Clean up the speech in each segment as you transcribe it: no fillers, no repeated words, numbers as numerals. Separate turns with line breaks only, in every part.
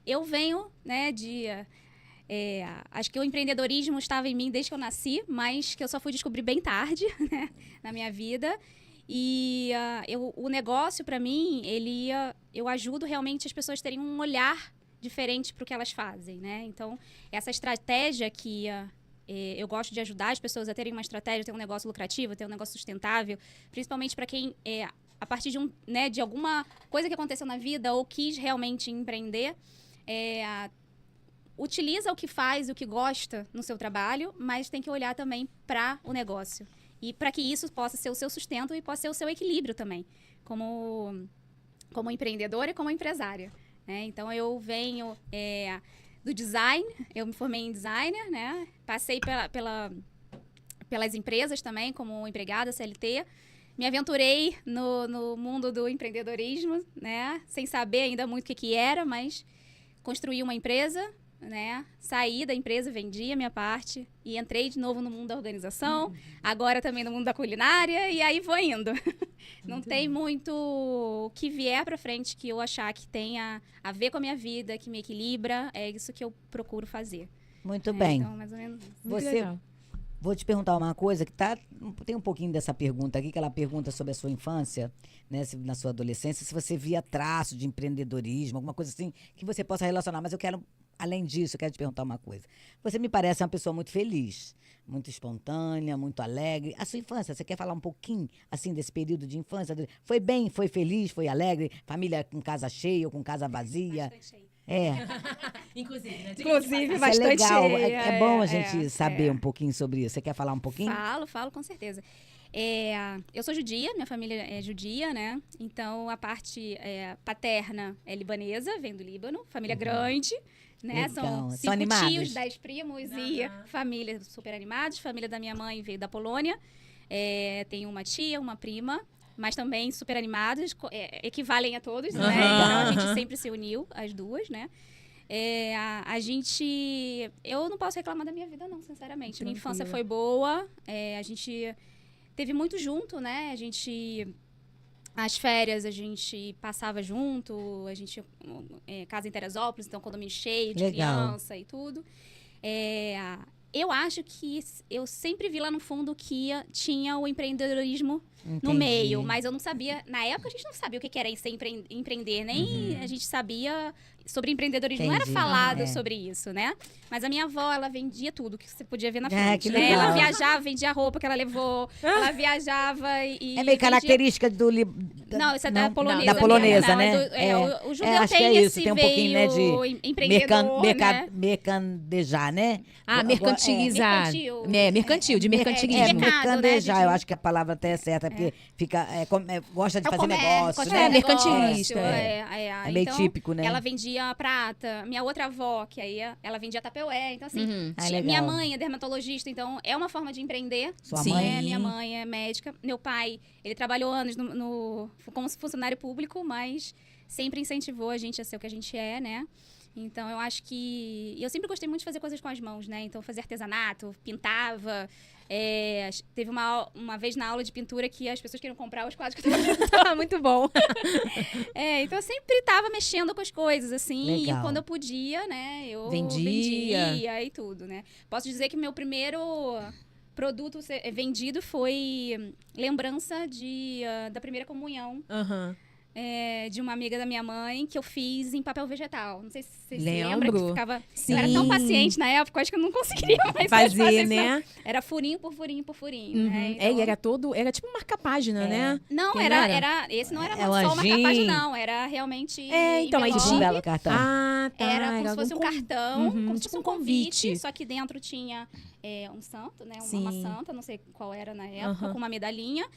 eu venho, né, acho que o empreendedorismo estava em mim desde que eu nasci, mas que eu só fui descobrir bem tarde, né, na minha vida. E o negócio, para mim, eu ajudo realmente as pessoas terem um olhar diferente para o que elas fazem, né? Então, essa estratégia que eu gosto de ajudar as pessoas a terem uma estratégia, ter um negócio lucrativo, ter um negócio sustentável, principalmente para quem, a partir de alguma coisa que aconteceu na vida ou quis realmente empreender, utiliza o que faz, o que gosta no seu trabalho, mas tem que olhar também para o negócio. E para que isso possa ser o seu sustento e possa ser o seu equilíbrio também, como empreendedora e como empresária. Né? Então, eu venho do design, eu me formei em designer, né? Passei pelas empresas também, como empregada, CLT. Me aventurei no mundo do empreendedorismo, né? Sem saber ainda muito o que era, mas construí uma empresa, né? Saí da empresa, vendi a minha parte e entrei de novo no mundo da organização, agora também no mundo da culinária e aí vou indo. Não tem muito o que vier pra frente que eu achar que tenha a ver com a minha vida, que me equilibra, é isso que eu procuro fazer.
Muito bem.
Então, mais ou menos isso.
Vou te perguntar uma coisa que tem um pouquinho dessa pergunta aqui, que ela pergunta sobre a sua infância, né, na sua adolescência, se você via traço de empreendedorismo, alguma coisa assim que você possa relacionar. Mas além disso, eu quero te perguntar uma coisa. Você me parece uma pessoa muito feliz, muito espontânea, muito alegre. A sua infância, você quer falar um pouquinho, assim, desse período de infância? Foi bem, foi feliz, foi alegre? Família com casa cheia ou com casa vazia?
Bastante cheio.
Inclusive, né?
Inclusive,
Isso
bastante
é legal.
cheia.
É bom a gente saber um pouquinho sobre isso. Você quer falar um pouquinho?
Falo com certeza. Eu sou judia, minha família é judia, né? Então, a parte paterna é libanesa, vem do Líbano, família grande, né?
Legal.
São
São
5
animados?
tios, 10 primos e família super animados. Família da minha mãe veio da Polônia. Tem uma tia, uma prima, mas também super animados, equivalem a todos, né? Então, a gente sempre se uniu, as duas, né? Eu não posso reclamar da minha vida, não, sinceramente. Minha infância foi boa, a gente teve muito junto, né? As férias a gente passava junto, a gente casa em Teresópolis, então condomínio cheio de criança e tudo. Eu acho que eu sempre vi lá no fundo que tinha o empreendedorismo no meio, mas eu não sabia, na época a gente não sabia o que era empreender, nem a gente sabia sobre empreendedorismo, não era falado sobre isso, né? Mas a minha avó, ela vendia tudo que você podia ver na frente, né? Ela viajava, vendia a roupa que ela levou, ela viajava e
é meio característica do
Não, isso é da polonesa.
Da polonesa, né?
O judeu
acho
tem
que é isso,
esse
tem um pouquinho, né, de
empreendedor, né?
mercandejar, né?
Mercantilizar. Mercantil, de mercantilismo.
Mercandejar, eu acho que a palavra até é certa, porque gosta de fazer negócio, né?
Mercantilista.
É meio típico, né?
Ela vendia prata. Minha outra avó, que aí ela vendia tapeué. Então, assim,
legal.
minha mãe é dermatologista, então é uma forma de empreender.
Sua mãe?
Minha mãe é médica. Meu pai, ele trabalhou anos como funcionário público, mas sempre incentivou a gente a ser o que a gente é, né? Então, eu acho que... Eu sempre gostei muito de fazer coisas com as mãos, né? Então, fazia artesanato, pintava. Teve uma vez na aula de pintura que as pessoas queriam comprar os quadros que eu tava pintando. Muito bom. Então, eu sempre tava mexendo com as coisas, assim.
Legal.
E quando eu podia, né? Eu
vendia
e tudo, né? Posso dizer que meu primeiro produto vendido foi lembrança da primeira comunhão. De uma amiga da minha mãe que eu fiz em papel vegetal. Não sei se você se lembra que ficava...
Sim.
Eu era tão paciente na época, acho que eu não conseguiria mais
fazer, né?
Era furinho por furinho por furinho, né?
Então... era tipo marca-página, né?
Não, esse não era só uma marca-página, não. Era realmente
então, aí
tinha cartão.
Era como se fosse um cartão, como se
tipo
fosse um convite, só que dentro tinha um santo, né? Uma santa, não sei qual era na época, com uma medalhinha.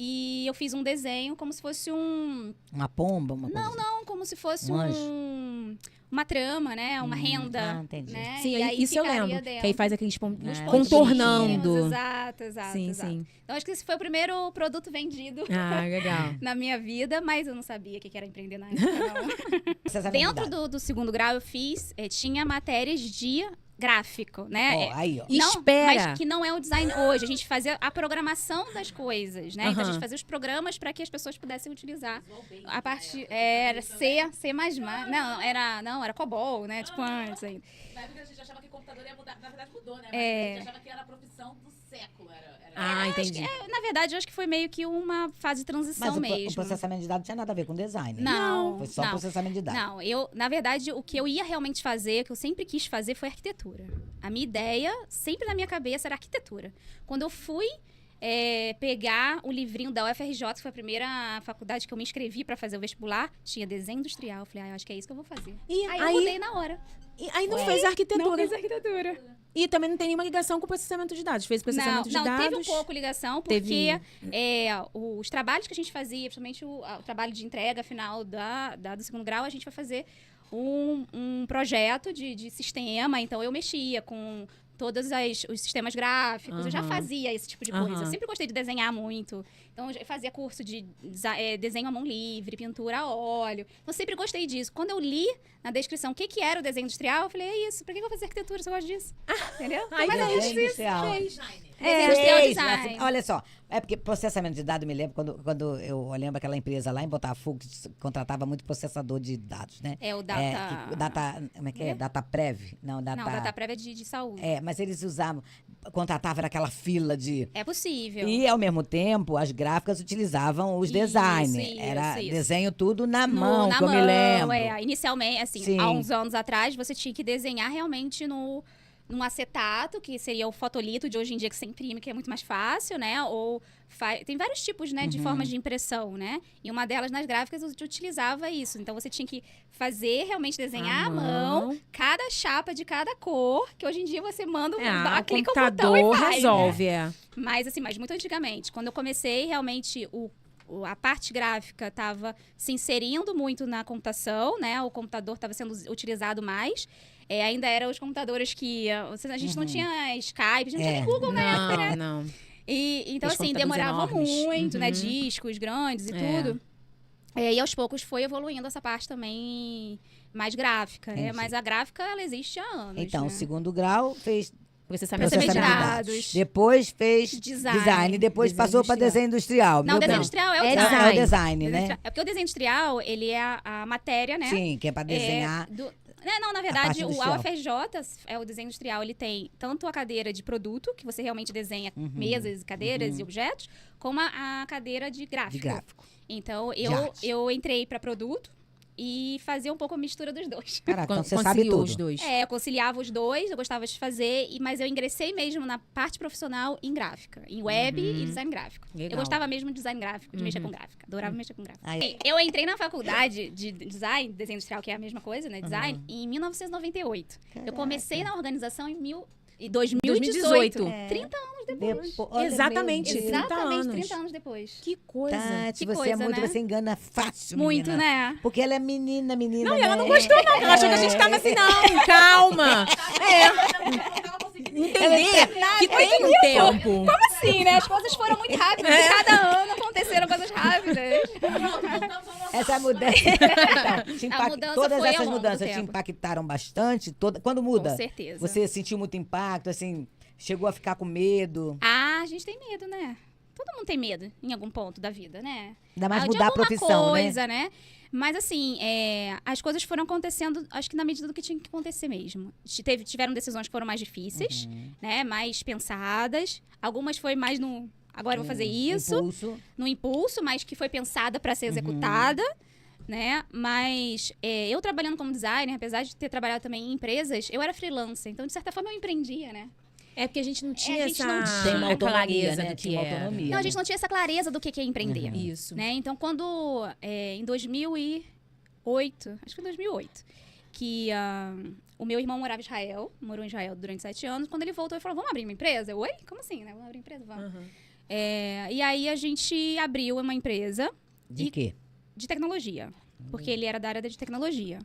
E eu fiz um desenho como se fosse
uma pomba, uma coisa.
Não, como se fosse uma trama, né? Uma renda.
Entendi.
Né?
Sim,
e aí
isso eu lembro.
Dentro.
Que aí faz aqueles
contornando. Exato.
Sim.
Então, acho que esse foi o primeiro produto vendido
legal.
na minha vida, mas eu não sabia o que era empreender na época, não. Dentro do segundo grau, eu fiz... tinha matérias de gráfico, né?
Ó, aí, ó.
Não,
Espera.
mas que não é o design hoje. A gente fazia a programação das coisas, né? Então a gente
Aham.
fazia os programas para que as pessoas pudessem utilizar. A parte era C, C++. Não, era COBOL, né? Tipo antes ainda.
Na época a gente achava que computador ia mudar. Na verdade mudou, né? Mas
É.
a gente achava que era a profissão do século.
Ah, entendi.
Na verdade, eu acho que foi meio que uma fase de transição
Mas o
mesmo.
processamento de dados não tinha nada a ver com design. né?
Não,
Foi só
não.
processamento de dados.
Não, na verdade, o que eu ia realmente fazer, que eu sempre quis fazer, foi arquitetura. A minha ideia, sempre na minha cabeça, era arquitetura. Quando eu fui pegar o livrinho da UFRJ, que foi a primeira faculdade que eu me inscrevi para fazer o vestibular, tinha desenho industrial. Eu falei, eu acho que é isso que eu vou fazer.
E
Aí eu mudei na hora.
aí não fez arquitetura.
Não fiz arquitetura.
E também não tem nenhuma ligação com processamento de dados. Fez processamento de dados.
Teve um pouco ligação, porque
Teve-
os trabalhos que a gente fazia, principalmente o trabalho de entrega final do segundo grau, a gente vai fazer um projeto de sistema. Então, eu mexia com todos os sistemas gráficos, eu já
Aham.
fazia esse tipo de coisa.
Aham.
Eu sempre gostei de desenhar muito. Então, eu fazia curso de desenho à mão livre, pintura a óleo. Então, eu sempre gostei disso. Quando eu li na descrição o que era o desenho industrial, eu falei, é isso, pra que eu vou fazer arquitetura se eu gosto disso? Entendeu?
Ai,
Mas é
Desenho
isso.
industrial.
Desenho industrial
Fez,
design.
assim, olha só, é porque processamento de dados, me lembro, quando eu lembro aquela empresa lá em Botafogo, que contratava muito processador de dados, né?
É o Data...
Como é que é? DataPrev? Não,
Não, data prévia de saúde.
Mas eles usavam, contratavam aquela fila de...
É possível.
E, ao mesmo tempo, as gráficas utilizavam os design. Era
isso.
desenho tudo na
No-
mão,
na
que eu me
mão,
lembro.
inicialmente, assim,
Sim.
há uns anos atrás, você tinha que desenhar realmente num acetato, que seria o fotolito de hoje em dia que você imprime, que é muito mais fácil, né? Ou tem vários tipos, né, de formas de impressão, né? E uma delas, nas gráficas, utilizava isso. Então, você tinha que fazer, realmente desenhar à mão, cada chapa de cada cor, que hoje em dia você manda,
o
clica o botão
computador
e faz,
resolve,
né? Mas muito antigamente. Quando eu comecei, realmente, a parte gráfica estava se inserindo muito na computação, né? O computador estava sendo utilizado mais. Ainda eram os computadores que... A gente não tinha Skype, a gente não tinha nem Google na época, né?
Não.
Então,
Os
assim,
computadores
demorava
enormes.
muito, né?
Uhum.
Discos grandes e tudo. E aos poucos foi evoluindo essa parte também mais gráfica, né?
Entendi.
Mas a gráfica, ela existe há anos,
Então,
né?
o segundo grau fez
Processamento
Processamento
de
de
dados.
dados.
Depois fez
Design.
Depois
Desenho
passou para
industrial.
desenho industrial.
Não,
Meu
desenho
bem.
industrial é o
É
design.
É o design, né?
É porque o desenho industrial, ele é a matéria, né?
Sim, que é para desenhar.
Não, na
parte
verdade, o
industrial.
UFRJ, o desenho industrial, ele tem tanto a cadeira de produto, que você realmente desenha mesas, cadeiras e objetos, como a cadeira de gráfico.
De gráfico.
Então,
De arte.
eu entrei para produto e fazia um pouco a mistura dos dois.
Caraca, então você sabe
Conciliou
tudo.
os dois.
Eu conciliava os dois, eu gostava de fazer, mas eu ingressei mesmo na parte profissional em gráfica, em web e design gráfico.
Legal.
Eu gostava mesmo de design gráfico, de mexer com gráfica. Adorava mexer com gráfica.
Aí-
Eu entrei na faculdade de design, desenho industrial, que é a mesma coisa, né? Design, em 1998. Eu comecei na organização em 2018.
2018.
30 anos depois.
Olha,
Exatamente,
meu Deus.
30
Exatamente,
anos.
30 anos depois.
Que coisa.
Tati,
Que
você
coisa,
é muito,
né?
você engana fácil,
Muito,
menina.
né?
Porque ela é menina.
Não, e ela não gostou, não. Ela achou que a gente tava assim, não, calma. Entender que tem um tempo.
Sim, né? As coisas foram muito rápidas. Cada ano aconteceram coisas rápidas.
Essa mudança. Então,
A mudança
todas
foi ao
essas
longo do
mudanças te
tempo.
impactaram bastante? Quando muda?
Com certeza.
Você sentiu muito impacto, assim, chegou a ficar com medo?
Ah, a gente tem medo, né? Todo mundo tem medo em algum ponto da vida, né?
Ainda mais
De
mudar a
alguma
profissão, né?
coisa, né? Mas assim, as coisas foram acontecendo, acho que na medida do que tinha que acontecer mesmo. Tiveram decisões que foram mais difíceis,
Uhum.
né? Mais pensadas. Algumas foi mais no... Agora eu vou fazer isso.
Impulso.
No impulso, mas que foi pensada para ser executada, né? Mas eu trabalhando como designer, apesar de ter trabalhado também em empresas, eu era freelancer. Então, de certa forma, eu empreendia, né?
É porque a gente não tinha
a gente
essa
não tinha.
Tem uma autonomia,
clareza
né?
do que
Tinha uma
era.
autonomia.
Não, a gente não tinha essa clareza do que é empreender.
Isso.
Né? Então, quando em 2008, acho que foi em 2008, que o meu irmão morou em Israel durante 7 anos. Quando ele voltou, ele falou, vamos abrir uma empresa? Eu, oi? Como assim, né? Vamos abrir uma empresa? Vamos. E aí, a gente abriu uma empresa
De quê?
de tecnologia. porque ele era da área de tecnologia.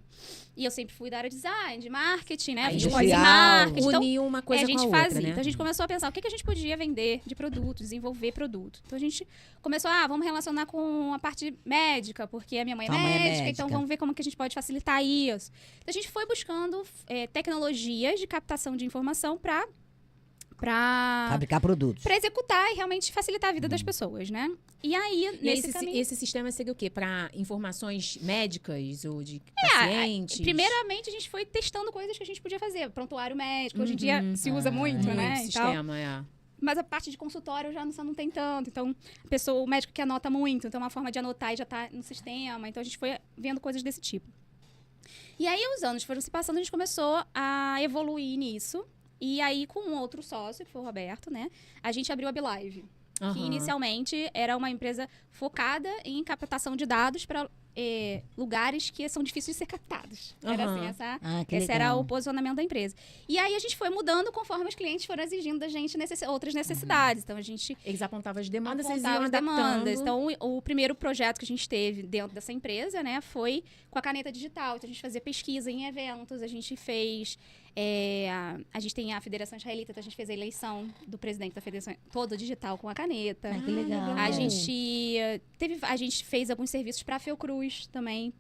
E eu sempre fui da área de design, de marketing, né?
Aí
Fiz pós em
industrial.
marketing. Então,
Uniu uma coisa
a gente
com a outra,
fazia.
né?
Então a gente começou a pensar o que a gente podia vender de produto, desenvolver produto. Então a gente começou, vamos relacionar com a parte médica, porque a minha mãe é
Sua mãe é
médica, então
médica.
vamos ver como que a gente pode facilitar isso. Então a gente foi buscando tecnologias de captação de informação para
Fabricar produtos.
executar e realmente facilitar a vida das pessoas, né? E aí,
E aí,
nesse caminho...
esse sistema seria o quê? Para informações médicas ou de pacientes?
Primeiramente, a gente foi testando coisas que a gente podia fazer. Prontuário médico, hoje em dia se usa muito,
Muito
né? e tal.
sistema,
Mas a parte de consultório já não tem tanto. Então, o médico que anota muito. Então, é uma forma de anotar e já tá no sistema. Então, a gente foi vendo coisas desse tipo. E aí, os anos foram se passando, a gente começou a evoluir nisso. E aí, com um outro sócio, que foi o Roberto, né? A gente abriu a Bilive. Que
Aham.
inicialmente era uma empresa focada em captação de dados para lugares que são difíceis de ser captados. Era
Aham.
assim,
Que
esse
legal.
era o posicionamento da empresa. E aí a gente foi mudando conforme os clientes foram exigindo da gente outras necessidades. Então a gente
Eles apontavam as demandas, vocês
apontava
iam
as demandas.
adaptando.
Então o primeiro projeto que a gente teve dentro dessa empresa, né, foi com a caneta digital. Então a gente fazia pesquisa em eventos, a gente fez a gente tem a Federação Israelita, então a gente fez a eleição do presidente da federação todo digital com a caneta.
Que legal.
A gente fez alguns serviços para a Fiocruz também,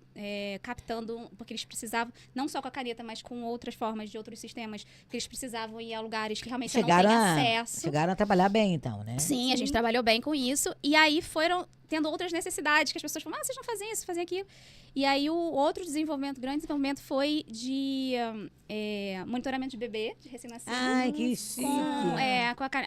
captando, porque eles precisavam, não só com a caneta, mas com outras formas de outros sistemas, porque eles precisavam ir a lugares que realmente não têm acesso.
Chegaram a trabalhar bem, então, né?
Sim, a gente trabalhou bem com isso. E aí foram tendo outras necessidades, que as pessoas falavam, vocês não fazem isso, fazem aquilo. E aí o outro grande desenvolvimento foi de monitoramento de bebê, de recém-nascido.
Ai, que chique.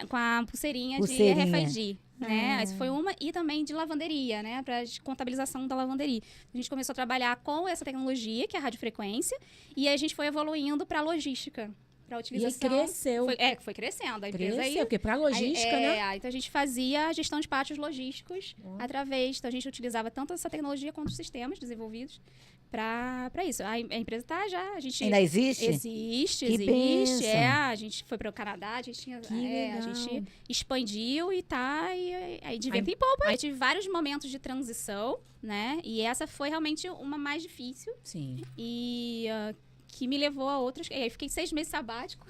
Com a pulseirinha
Pulseirinha.
de RFID. Né? Essa foi uma. E também de lavanderia, né? Para contabilização da lavanderia. A gente começou a trabalhar com essa tecnologia, que é a radiofrequência, e aí a gente foi evoluindo para logística. Para
E aí
utilização.
cresceu.
Foi crescendo. A empresa
Cresceu,
aí.
porque para logística, né?
Então a gente fazia a gestão de pátios logísticos através. Então a gente utilizava tanto essa tecnologia quanto os sistemas desenvolvidos para isso. A empresa tá já. A gente
Ainda existe?
Existe.
Que bênção.
A gente foi para o Canadá, a gente tinha. A gente expandiu e tá. E aí de vento em popa. Aí tive vários momentos de transição, né? E essa foi realmente uma mais difícil.
Sim.
E que me levou a outras. E aí fiquei 6 meses sabático.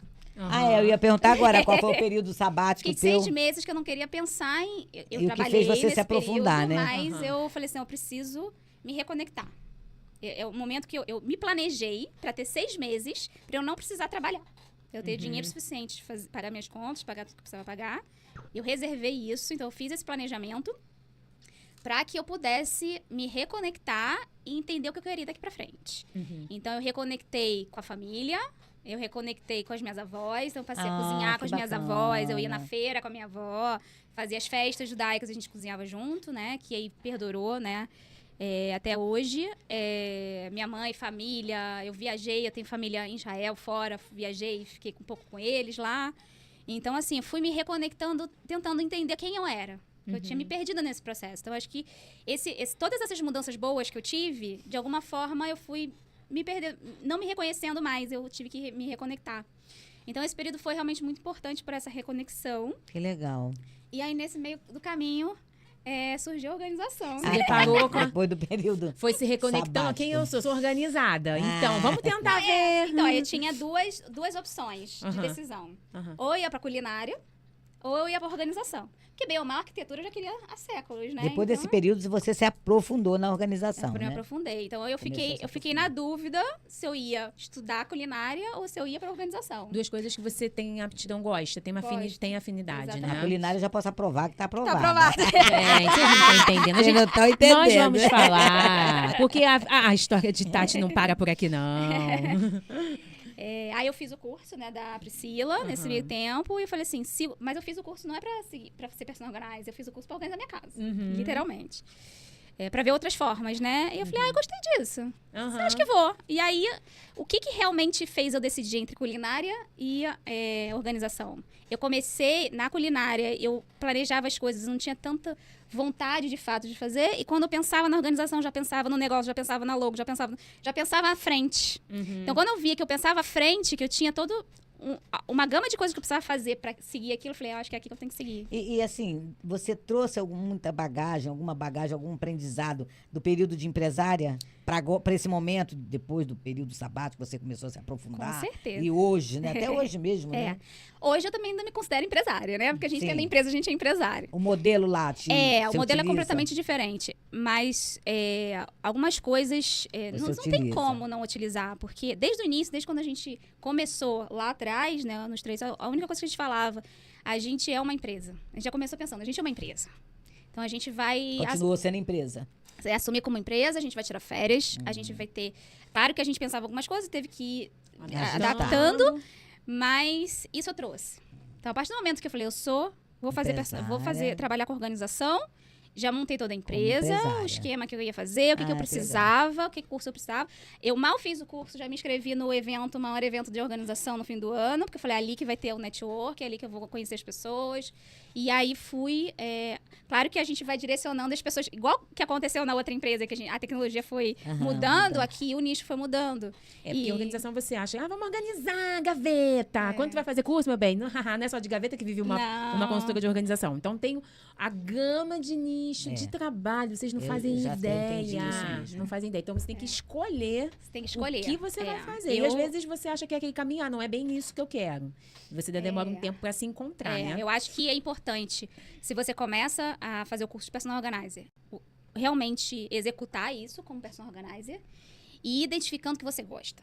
Eu ia perguntar agora qual foi o período sabático
Fiquei
teu.
6 meses que eu não queria pensar em...
E o
Eu
que
trabalhei
fez você
nesse
se aprofundar,
período,
né?
mas eu falei assim, eu preciso me reconectar. É o momento que eu me planejei para ter 6 meses para eu não precisar trabalhar. Eu ter dinheiro suficiente para pagar minhas contas, pagar tudo que eu precisava pagar. Eu reservei isso, então eu fiz esse planejamento para que eu pudesse me reconectar e entender o que eu queria daqui para frente. Então eu reconectei com a família, eu reconectei com as minhas avós, então eu passei a cozinhar
que
com as minhas
bacana.
avós, eu ia na feira com a minha avó, fazia as festas judaicas, a gente cozinhava junto, né? Que aí perdurou, né? Até hoje. Minha mãe, família, eu viajei, eu tenho família em Israel, fora, viajei, fiquei um pouco com eles lá. Então, assim, eu fui me reconectando, tentando entender quem eu era. Eu tinha me perdido nesse processo. Então, acho que todas essas mudanças boas que eu tive, de alguma forma, eu fui me perdendo, não me reconhecendo mais, eu tive que me reconectar. Então, esse período foi realmente muito importante para essa reconexão.
Que legal.
E aí, nesse meio do caminho, surgiu a organização.
Se deparou com
Depois do período.
Foi se reconectando.
Sabático.
Quem eu sou? Sou organizada. Então, vamos tentar ver.
Então, eu tinha duas opções de
Aham.
decisão.
Aham.
Ou eu ia pra culinária, ou eu ia pra organização. Porque, bem ou mal, a arquitetura eu já queria há séculos, né?
Depois desse período, você se aprofundou na organização,
Eu me
né?
aprofundei. Então, eu
Começou a se
fiquei na dúvida se eu ia estudar culinária ou se eu ia pra organização.
Duas coisas que você tem aptidão, gosta, tem,
Gosto.
tem afinidade,
Exatamente.
A
né?
culinária eu já posso aprovar que tá aprovada.
Tá aprovado.
Gente, vocês não estão entendendo. A
Vocês
gente,
não estão entendendo.
nós vamos falar. Porque a história de Tati não para por aqui, não.
Aí eu fiz o curso, né, da Priscila, nesse meio tempo, e eu falei assim, mas eu fiz o curso não é pra ser personal organizer, eu fiz o curso pra organizar minha casa, literalmente. Pra ver outras formas, né? E eu falei, eu gostei disso.
Aham.
Acho que vou. E aí, o que realmente fez eu decidir entre culinária e organização? Eu comecei na culinária, eu planejava as coisas, não tinha tanta vontade de fato de fazer. E quando eu pensava na organização, já pensava no negócio, já pensava na logo, já pensava à frente. Então, quando eu via que eu pensava à frente, que eu tinha todo uma gama de coisas que eu precisava fazer para seguir aquilo. Eu falei, acho que é aqui que eu tenho que seguir.
E assim, você trouxe muita bagagem, algum aprendizado do período de empresária para esse momento, depois do período sabático, você começou a se aprofundar?
Com certeza.
E hoje, né? Até hoje mesmo, né?
Hoje eu também ainda me considero empresária, né? Porque a gente tem na empresa, a gente é empresária.
O modelo lá,
o modelo
utiliza?
é completamente diferente. Mas algumas coisas não tem como não utilizar. Porque desde o início, desde quando a gente começou lá atrás, né, nos 3, a única coisa que a gente falava, a gente é uma empresa. A gente já começou pensando, a gente é uma empresa. Então a gente vai...
Continuou sendo empresa.
Assumir como empresa, a gente vai tirar férias, a gente vai ter... Claro que a gente pensava algumas coisas, teve que ir adaptando, mas isso eu trouxe. Então, a partir do momento que eu falei, vou fazer trabalhar com organização, já montei toda a empresa, o esquema que eu ia fazer, o que eu precisava, o que curso eu precisava. Eu mal fiz o curso, já me inscrevi no maior evento de organização no fim do ano, porque eu falei, é ali que vai ter o network, é ali que eu vou conhecer as pessoas. E aí fui... claro que a gente vai direcionando as pessoas, igual que aconteceu na outra empresa, que a tecnologia foi mudando, aqui o nicho foi mudando.
Porque organização você acha, vamos organizar, gaveta. Quando tu vai fazer curso, meu bem? Não é só de gaveta que vive uma consultora de organização. Então tem a gama de nicho, de trabalho, vocês não fazem ideia. Não fazem ideia. Então você tem que escolher, o que você vai fazer. E às vezes você acha que é aquele caminho, não é bem isso que eu quero. Você demora um tempo para se encontrar, né?
Eu acho que é importante, se você começa a fazer o curso de Personal Organizer, realmente executar isso como Personal Organizer e ir identificando o que você gosta.